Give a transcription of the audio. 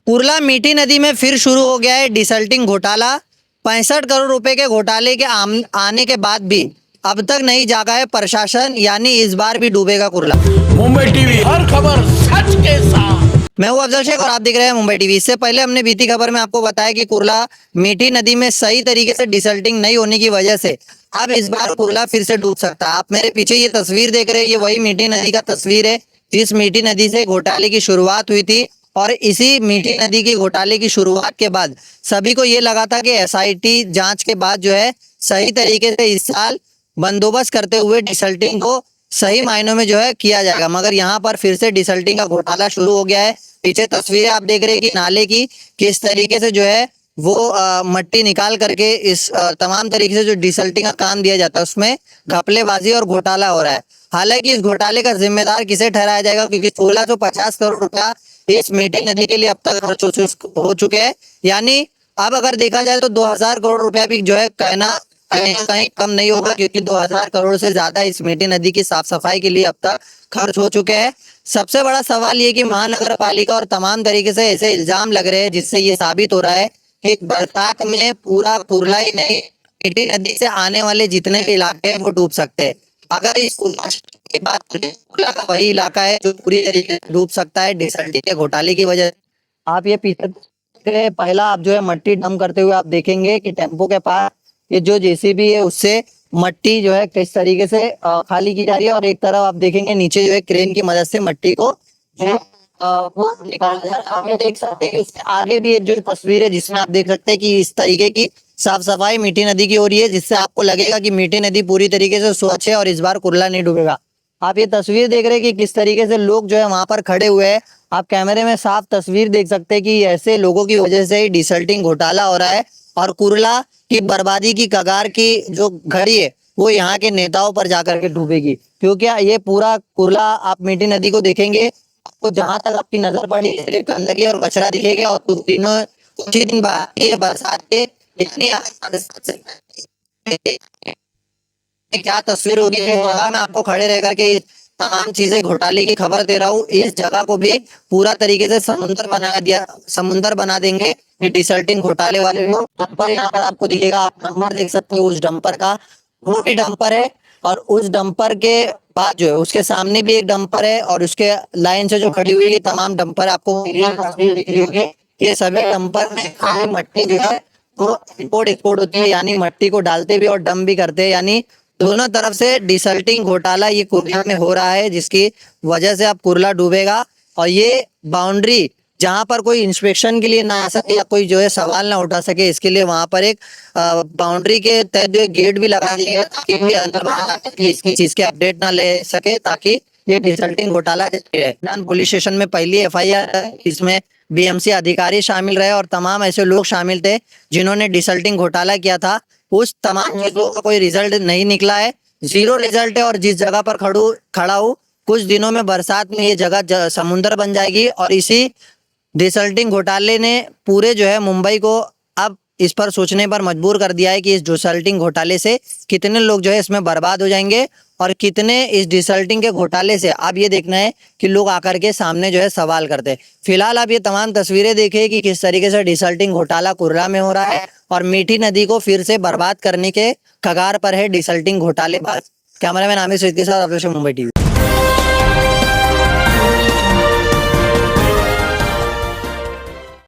कुर्ला मीठी नदी में फिर शुरू हो गया है डिसल्टिंग घोटाला। 65 करोड़ रुपए के घोटाले के आने के बाद भी अब तक नहीं जागा है प्रशासन, यानी इस बार भी डूबेगा कुर्ला। मुंबई टीवी हर खबर सच के साथ। मैं हूं अफजल शेख और आप देख रहे हैं मुंबई टीवी। इससे पहले हमने बीती खबर में आपको बताया कि कुर्ला मीठी नदी में सही तरीके से डिसल्टिंग नहीं होने की वजह से अब इस बार कुर्ला फिर से डूब सकता है। आप मेरे पीछे ये तस्वीर देख रहे हैं, ये वही मीठी नदी का तस्वीर है जिस मीठी नदी से घोटाले की शुरुआत हुई थी। और इसी मीठी नदी की घोटाले की शुरुआत के बाद सभी को ये लगा था कि एसआईटी जांच के बाद जो है सही तरीके से इस साल बंदोबस्त करते हुए डिसल्टिंग को सही मायनों में जो है किया जाएगा, मगर यहाँ पर फिर से डिसल्टिंग का घोटाला शुरू हो गया है। पीछे तस्वीरें आप देख रहे हैं कि नाले की किस तरीके से जो है वो मट्टी निकाल करके इस तमाम तरीके से जो डिसल्टिंग का काम दिया जाता है उसमें घपलेबाजी और घोटाला हो रहा है। हालांकि इस घोटाले का जिम्मेदार किसे ठहराया जाएगा, क्योंकि 1650 करोड़ रुपया इस मीठी नदी के लिए अब तक खर्च हो चुके हैं। यानी अब अगर देखा जाए तो 2000 करोड़ रुपया भी जो है कहना कहीं कम नहीं होगा, क्योंकि 2000 करोड़ से ज्यादा इस मीठी नदी की साफ सफाई के लिए अब तक खर्च हो चुके हैं। सबसे बड़ा सवाल ये कि महानगर पालिका और तमाम तरीके से ऐसे इल्जाम लग रहे हैं जिससे ये साबित हो रहा है कि बरसात में पूरा कुर्ला ही नहीं, मीठी नदी से आने वाले जितने भी इलाके हैं वो डूब सकते हैं। अगर इस के बाद कुर्ला का वही इलाका है जो पूरी तरीके से डूब सकता है डिसल्टिंग के घोटाले की वजह से। आप ये पीछे पहला आप जो है मट्टी डंप करते हुए आप देखेंगे कि टेम्पो के पास ये जो जेसीबी है उससे मट्टी जो है किस तरीके से खाली की जा रही है, और एक तरफ आप देखेंगे नीचे जो है क्रेन की मदद से मट्टी को वो निकाला जा रहा है। आप देख सकते हैं इसके आगे भी एक जो तस्वीर है जिसमें आप देख सकते हैं कि इस तरीके की साफ सफाई मीठी नदी की हो रही है, जिससे आपको लगेगा कि मीठी नदी पूरी तरीके से स्वच्छ है और इस बार कुर्ला नहीं डूबेगा। आप ये तस्वीर देख रहे हैं कि किस तरीके से लोग जो है वहां पर खड़े हुए हैं। आप कैमरे में साफ तस्वीर देख सकते हैं कि ऐसे लोगों की वजह से ही डिसल्टिंग घोटाला हो रहा है और कुर्ला की बर्बादी की कगार की जो घड़ी है वो यहाँ के नेताओं पर जाकर के डूबेगी। क्योंकि ये पूरा कुर्ला आप मीठी नदी को देखेंगे, आपको जहां तक आपकी नजर पड़ी सिर्फ गंदगी और कचरा दिखेगा। और कुछ ही दिन बाद ये बरसात के इतनी क्या तस्वीर होगी, मैं आपको खड़े रह करके तमाम चीजें घोटाले की खबर दे रहा हूँ। इस जगह को भी पूरा तरीके से समुंदर बना देंगे डिसल्टिंग घोटाले वाले लोग। डंपर यहाँ पर आपको दिखेगा, आप नंबर देख सकते हो उस डंपर का, वो भी डंपर है। और उस डंपर के बाद जो है उसके सामने भी एक डंपर है, और उसके लाइन से जो खड़ी हुई है तमाम डंपर आपको दिख रही होगी। ये सभी डंपर में मट्टी जो है वो इम्पोर्ट एक्सपोर्ट होती है, यानी मट्टी को डालते भी और डंप भी करते हैं। यानी दोनों तरफ से डिसल्टिंग घोटाला ये कुर्ला में हो रहा है, जिसकी वजह से अब कुर्ला डूबेगा। और ये बाउंड्री जहां पर कोई इंस्पेक्शन के लिए ना आ सके या कोई जो है सवाल ना उठा सके, इसके लिए वहां पर एक बाउंड्री के तहत जो गेट भी लगा दिया गया ताकि कोई अंदर इसकी चीज के अपडेट ना ले सके, ताकि ये डिसल्टिंग घोटाला पुलिस स्टेशन में पहली एफआईआर है, इसमें बीएमसी अधिकारी शामिल रहे और तमाम ऐसे लोग शामिल थे जिन्होंने डिसल्टिंग घोटाला किया था। उस तमाम चीजों का कोई रिजल्ट नहीं निकला है, जीरो रिजल्ट है। और जिस जगह पर खड़ा हूँ कुछ दिनों में बरसात में ये जगह समुंदर बन जाएगी। और इसी डिसल्टिंग घोटाले ने पूरे जो है मुंबई को अब इस पर सोचने पर मजबूर कर दिया है कि इस डिसल्टिंग घोटाले से कितने लोग जो है इसमें बर्बाद हो जाएंगे और कितने इस डिसल्टिंग के घोटाले से अब ये देखना है कि लोग आकर के सामने जो है सवाल करते हैं। फिलहाल आप ये तमाम तस्वीरें देखिए कि किस तरीके से डिसल्टिंग घोटाला कुर्ला में हो रहा है और मीठी नदी को फिर से बर्बाद करने के कगार पर है डिसल्टिंग घोटाले। कैमरामैन आमिर सईद के साथ मुंबई टीवी।